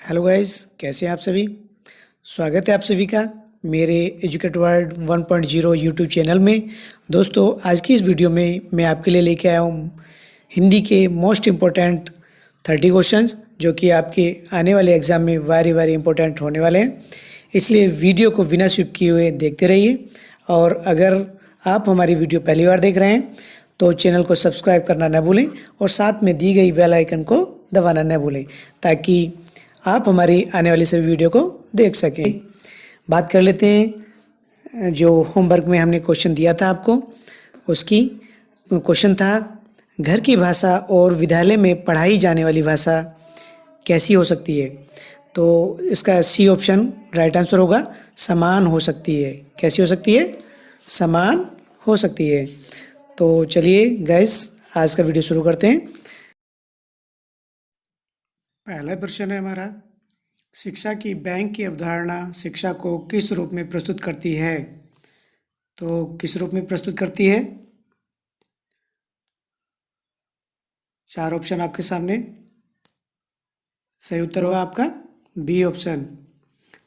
Hello guys, कैसे हैं आप सभी। स्वागत है आप सभी का मेरे एजुकेट वर्ल्ड 1.0 यूट्यूब चैनल में। दोस्तों, आज की इस वीडियो में मैं आपके लिए लेके आया हूँ हिंदी के मोस्ट इम्पोर्टेंट 30 क्वेश्चंस, जो कि आपके आने वाले एग्ज़ाम में वेरी इंपॉर्टेंट होने वाले हैं। इसलिए वीडियो को बिना स्किप किए हुए देखते रहिए। और अगर आप हमारी वीडियो पहली बार देख रहे हैं तो चैनल को सब्सक्राइब करना न भूलें और साथ में दी गई बेल आइकन को दबाना न भूलें, ताकि आप हमारी आने वाली सभी वीडियो को देख सकें। बात कर लेते हैं जो होमवर्क में हमने क्वेश्चन दिया था आपको, उसकी क्वेश्चन था घर की भाषा और विद्यालय में पढ़ाई जाने वाली भाषा कैसी हो सकती है। तो इसका सी ऑप्शन राइट आंसर होगा, समान हो सकती है। कैसी हो सकती है? समान हो सकती है। तो चलिए गाइस, आज का वीडियो शुरू करते हैं। पहला प्रश्न है हमारा, शिक्षा की बैंक की अवधारणा शिक्षा को किस रूप में प्रस्तुत करती है। तो किस रूप में प्रस्तुत करती है? चार ऑप्शन आपके सामने। सही उत्तर होगा आपका बी ऑप्शन।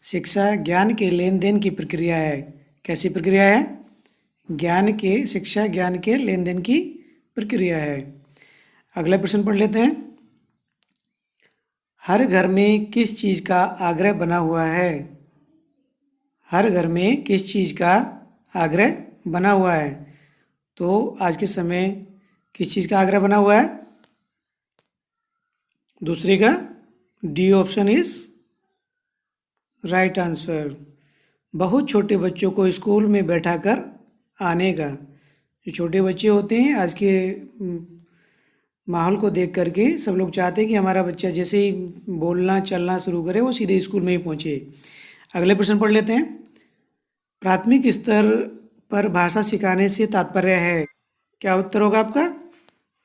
शिक्षा ज्ञान के लेन देन की प्रक्रिया है। कैसी प्रक्रिया है? शिक्षा ज्ञान के लेन देन की प्रक्रिया है। अगला प्रश्न पढ़ लेते हैं। हर घर में किस चीज़ का आग्रह बना हुआ है। हर घर में किस चीज़ का आग्रह बना हुआ है। तो आज के समय किस चीज़ का आग्रह बना हुआ है? दूसरे का D option is right answer. बहुत छोटे बच्चों को स्कूल में बैठाकर आने का। जो छोटे बच्चे होते हैं, आज के माहौल को देख करके सब लोग चाहते हैं कि हमारा बच्चा जैसे ही बोलना चलना शुरू करे वो सीधे स्कूल में ही पहुँचे। अगले प्रश्न पढ़ लेते हैं। प्राथमिक स्तर पर भाषा सिखाने से तात्पर्य है। क्या उत्तर होगा आपका?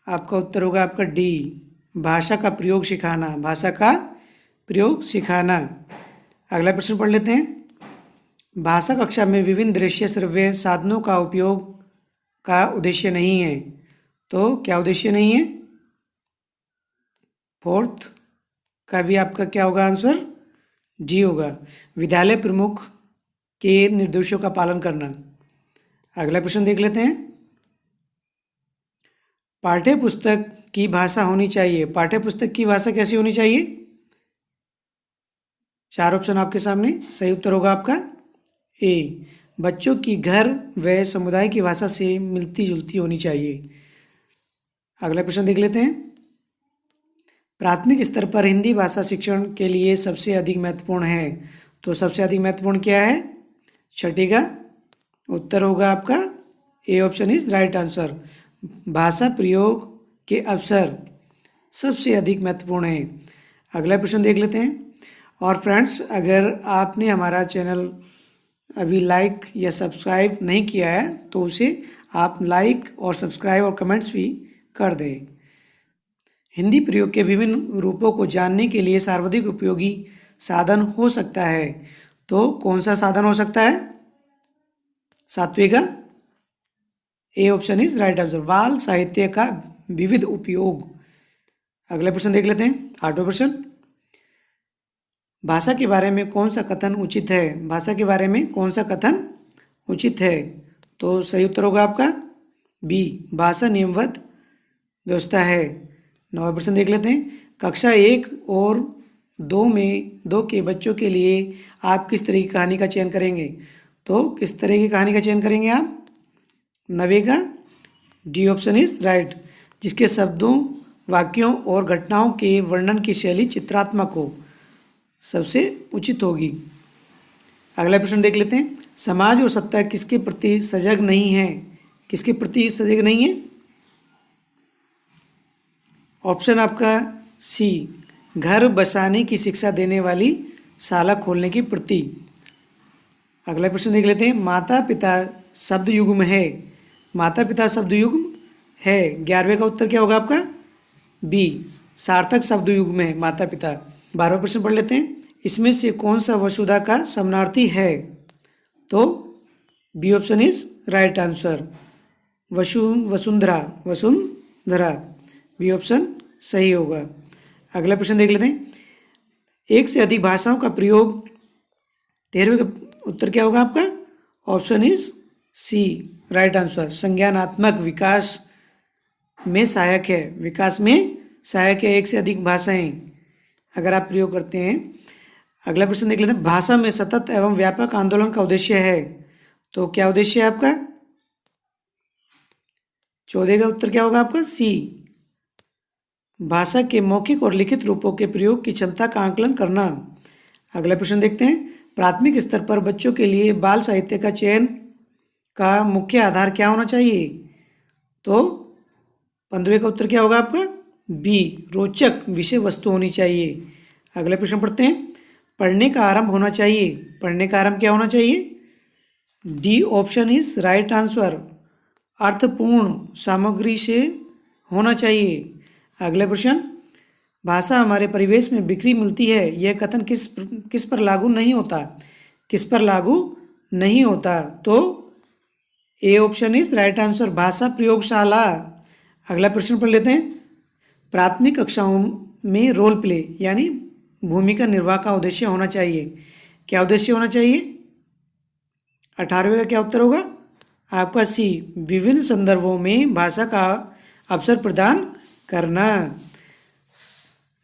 आपका उत्तर होगा आपका डी, भाषा का प्रयोग सिखाना। भाषा का प्रयोग सिखाना। अगला प्रश्न पढ़ लेते हैं। भाषा कक्षा में विभिन्न दृश्य श्रव्य साधनों का उपयोग का उद्देश्य नहीं है। तो क्या उद्देश्य नहीं है? फोर्थ का भी आपका क्या होगा आंसर? डी होगा, विद्यालय प्रमुख के निर्देशों का पालन करना। अगला प्रश्न देख लेते हैं। पाठ्य पुस्तक की भाषा होनी चाहिए। पाठ्य पुस्तक की भाषा कैसी होनी चाहिए? चार ऑप्शन आपके सामने। सही उत्तर होगा आपका ए, बच्चों की घर व समुदाय की भाषा से मिलती जुलती होनी चाहिए। अगला प्रश्न देख लेते हैं। प्राथमिक स्तर पर हिंदी भाषा शिक्षण के लिए सबसे अधिक महत्वपूर्ण है। तो सबसे अधिक महत्वपूर्ण क्या है? छठी का उत्तर होगा आपका A option is right answer. भाषा प्रयोग के अवसर सबसे अधिक महत्वपूर्ण है। अगला प्रश्न देख लेते हैं। और फ्रेंड्स, अगर आपने हमारा चैनल अभी लाइक या सब्सक्राइब नहीं किया है तो उसे आप लाइक और सब्सक्राइब और कमेंट्स भी कर दें। हिंदी प्रयोग के विभिन्न रूपों को जानने के लिए सर्वाधिक उपयोगी साधन हो सकता है। तो कौन सा साधन हो सकता है? सातवें का A option is right answer, बाल साहित्य का विविध उपयोग। अगला प्रश्न देख लेते हैं। आठवां प्रश्न, भाषा के बारे में कौन सा कथन उचित है। भाषा के बारे में कौन सा कथन उचित है? तो सही उत्तर होगा आपका बी, भाषा नियमबद्ध व्यवस्था है। नौवां प्रश्न देख लेते हैं। कक्षा 1 और 2 में 2 के बच्चों के लिए आप किस तरह की कहानी का चयन करेंगे। तो किस तरह की कहानी का चयन करेंगे आप? नवे का डी ऑप्शन इज राइट, जिसके शब्दों, वाक्यों और घटनाओं के वर्णन की शैली चित्रात्मक हो, सबसे उचित होगी। अगला प्रश्न देख लेते हैं। समाज और सत्ता किसके प्रति सजग नहीं है। किसके प्रति सजग नहीं है? ऑप्शन आपका सी, घर बसाने की शिक्षा देने वाली शाला खोलने की प्रति। अगला प्रश्न देख लेते हैं। माता पिता शब्द युग्म है। माता पिता शब्द युग्म है। 11वें का उत्तर क्या होगा आपका? बी, सार्थक शब्द युग्म है माता पिता। 12वां प्रश्न पढ़ लेते हैं। इसमें से कौन सा वसुधा का समानार्थी है। तो B option is right answer, वसुंधरा। वसुंधरा बी ऑप्शन सही होगा। अगला प्रश्न देख लेते हैं। एक से अधिक भाषाओं का प्रयोग, 13वें का उत्तर क्या होगा आपका? Option is C, right answer. संज्ञानात्मक विकास में सहायक है, विकास में सहायक है एक से अधिक भाषाएं अगर आप प्रयोग करते हैं। अगला प्रश्न देख लेते हैं। भाषा में सतत एवं व्यापक आंदोलन का उद्देश्य है, तो क्या उद्देश्य है आपका? 14 का उत्तर क्या होगा आपका? सी, भाषा के मौखिक और लिखित रूपों के प्रयोग की क्षमता का आकलन करना। अगला प्रश्न देखते हैं। प्राथमिक स्तर पर बच्चों के लिए बाल साहित्य का चयन का मुख्य आधार क्या होना चाहिए? तो 15वें का उत्तर क्या होगा आपका? बी, रोचक विषय वस्तु होनी चाहिए। अगला प्रश्न पढ़ते हैं। पढ़ने का आरंभ होना चाहिए, पढ़ने का आरंभ क्या होना चाहिए? D option is right answer, अर्थपूर्ण सामग्री से होना चाहिए। अगला प्रश्न। भाषा हमारे परिवेश में बिखरी मिलती है, यह कथन किस पर लागू नहीं होता? किस पर लागू नहीं होता? तो A option is right answer, भाषा प्रयोगशाला। अगला प्रश्न पढ़ लेते हैं। प्राथमिक कक्षाओं में रोल प्ले यानी भूमिका निर्वाह का उद्देश्य होना चाहिए, क्या उद्देश्य होना चाहिए? 18वें का क्या उत्तर होगा आपका? सी, विभिन्न संदर्भों में भाषा का अवसर प्रदान करना।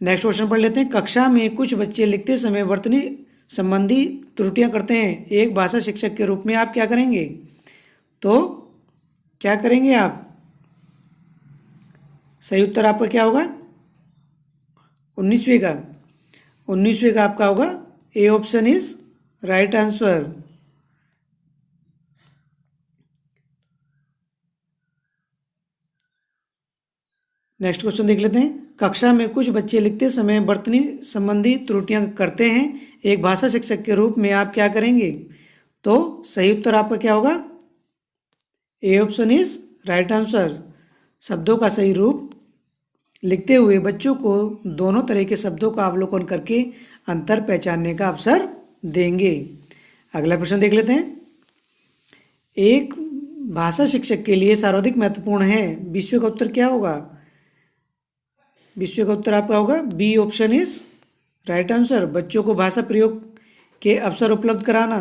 नेक्स्ट क्वेश्चन पढ़ लेते हैं। कक्षा में कुछ बच्चे लिखते समय वर्तनी संबंधी त्रुटियां करते हैं, एक भाषा शिक्षक के रूप में आप क्या करेंगे? तो क्या करेंगे आप? सही उत्तर आपका क्या होगा? 19वें का आपका होगा A option is right answer. Next question देख लेते हैं। कक्षा में कुछ बच्चे लिखते समय वर्तनी संबंधी त्रुटियां करते हैं, एक भाषा शिक्षक के रूप में आप क्या करेंगे? तो सही उत्तर आपका क्या होगा? A option is right answer. शब्दों का सही रूप लिखते हुए बच्चों को दोनों तरह के शब्दों का अवलोकन करके अंतर पहचानने का अवसर देंगे। अगला प्रश्न देख लेते हैं। एक भाषा शिक्षक के लिए सर्वाधिक महत्वपूर्ण है, विषय का उत्तर क्या होगा? विषय का उत्तर आपका होगा B option is right answer, बच्चों को भाषा प्रयोग के अवसर उपलब्ध कराना।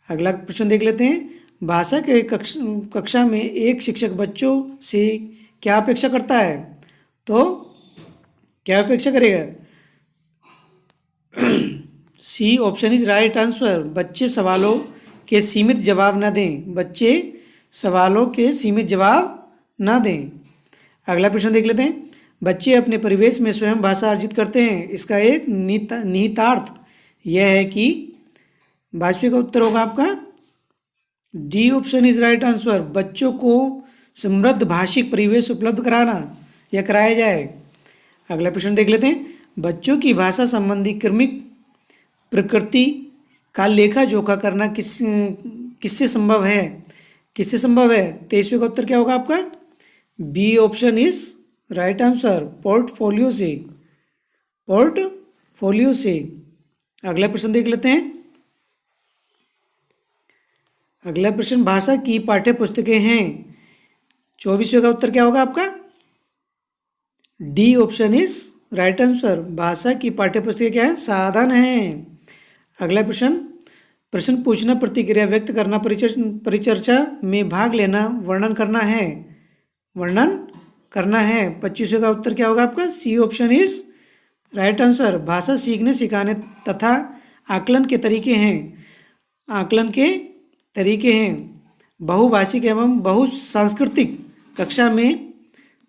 अगला प्रश्न देख लेते हैं। भाषा के कक्षा में एक शिक्षक बच्चों से क्या अपेक्षा करता है? तो क्या अपेक्षा करेगा? C option is right answer, बच्चे सवालों के सीमित जवाब न दें, बच्चे सवालों के सीमित जवाब न दें। अगला प्रश्न देख लेते हैं। बच्चे अपने परिवेश में स्वयं भाषा अर्जित करते हैं, इसका एक निहितार्थ यह है कि भाष्य का उत्तर होगा आपका D option is right answer, बच्चों को समृद्ध भाषिक परिवेश उपलब्ध कराना या कराया जाए। अगला प्रश्न देख लेते हैं। बच्चों की भाषा संबंधी क्रमिक प्रकृति का लेखा जोखा करना किससे संभव है? किससे संभव है? 23वें का उत्तर क्या होगा आपका? B option is right answer, portfolio से, पोर्टफोलियो से। अगला प्रश्न देख लेते हैं। अगला प्रश्न। भाषा की पाठ्य पुस्तकें हैं, 24वें का उत्तर क्या होगा आपका? D option is right answer, भाषा की पाठ्य पुस्तकें क्या है? साधन है। अगला प्रश्न। प्रश्न पूछना, प्रतिक्रिया व्यक्त करना, परिचर्चा में भाग लेना, वर्णन करना है, वर्णन करना है। 25वें का उत्तर क्या होगा आपका? C option is right answer, भाषा सीखने सिखाने तथा आकलन के तरीके हैं, आकलन के तरीके हैं। बहुभाषिक एवं बहुसांस्कृतिक कक्षा में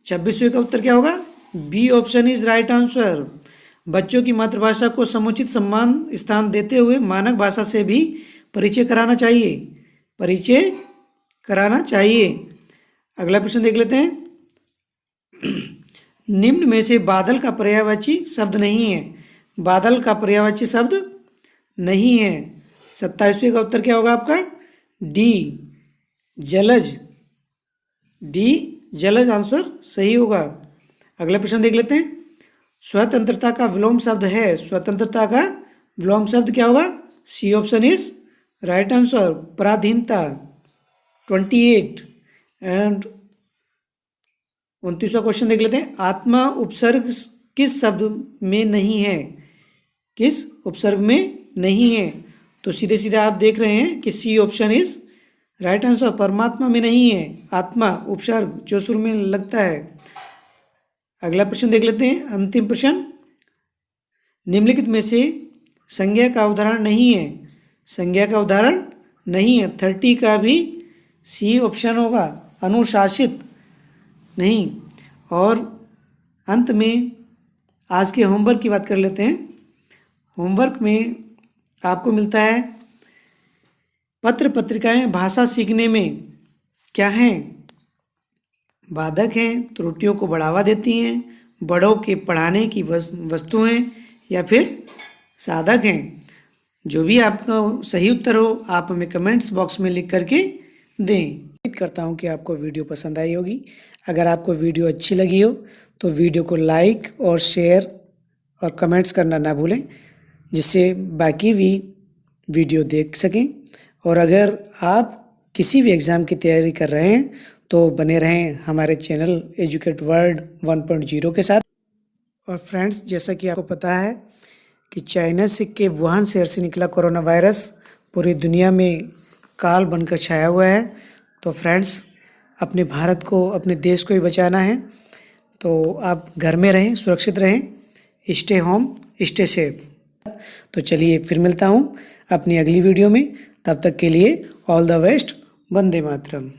26वें का उत्तर क्या होगा? B option is right answer, बच्चों की मातृभाषा को समुचित सम्मान स्थान देते हुए मानक भाषा से भी परिचय कराना चाहिए, परिचय कराना चाहिए। अगला प्रश्न देख लेते हैं। निम्न में से बादल का पर्यायवाची शब्द नहीं है, बादल का पर्यायवाची शब्द नहीं है। 27वें का उत्तर क्या होगा आपका? डी जलज, डी जलज आंसर सही होगा। अगला प्रश्न देख लेते हैं। स्वतंत्रता का विलोम शब्द है, स्वतंत्रता का विलोम शब्द क्या होगा? C option is right answer, पराधीनता। 28 एंड 29वां क्वेश्चन देख लेते हैं। आत्मा उपसर्ग किस शब्द में नहीं है, किस उपसर्ग में नहीं है। तो सीधे सीधे आप देख रहे हैं कि C option is right answer. परमात्मा में नहीं है आत्मा उपसर्ग जो शुरू में लगता है। अगला प्रश्न देख लेते हैं, अंतिम प्रश्न। निम्नलिखित में से संज्ञा का उदाहरण नहीं है। संज्ञा का उदाहरण नहीं है। 30 का भी सी ऑप्शन होगा, अनुशासित नहीं। और अंत में आज के होमवर्क की बात कर लेते हैं। होमवर्क में आपको मिलता है पत्र पत्रिकाएं भाषा सीखने में क्या हैं, बाधक हैं, त्रुटियों को बढ़ावा देती हैं, बड़ों के पढ़ाने की वस्तु हैं या फिर साधक हैं। जो भी आपका सही उत्तर हो आप हमें कमेंट्स बॉक्स में लिख करके दें। उम्मीद करता हूँ कि आपको वीडियो पसंद आई होगी। अगर आपको वीडियो अच्छी लगी हो तो वीडियो को लाइक और शेयर और कमेंट्स करना ना भूलें, जिससे बाकी भी वीडियो देख सकें। और अगर आप किसी भी एग्ज़ाम की तैयारी कर रहे हैं तो बने रहें हमारे चैनल एजुकेट वर्ल्ड 1.0 के साथ। और फ्रेंड्स, जैसा कि आपको पता है कि चाइना के वुहान शहर से निकला कोरोना वायरस पूरी दुनिया में काल बनकर छाया हुआ है। तो फ्रेंड्स, अपने भारत को, अपने देश को ही बचाना है। तो आप घर में रहें, सुरक्षित रहें, स्टे होम स्टे सेफ। तो चलिए फिर मिलता हूँ अपनी अगली वीडियो में। तब तक के लिए all the best. Vande Mataram.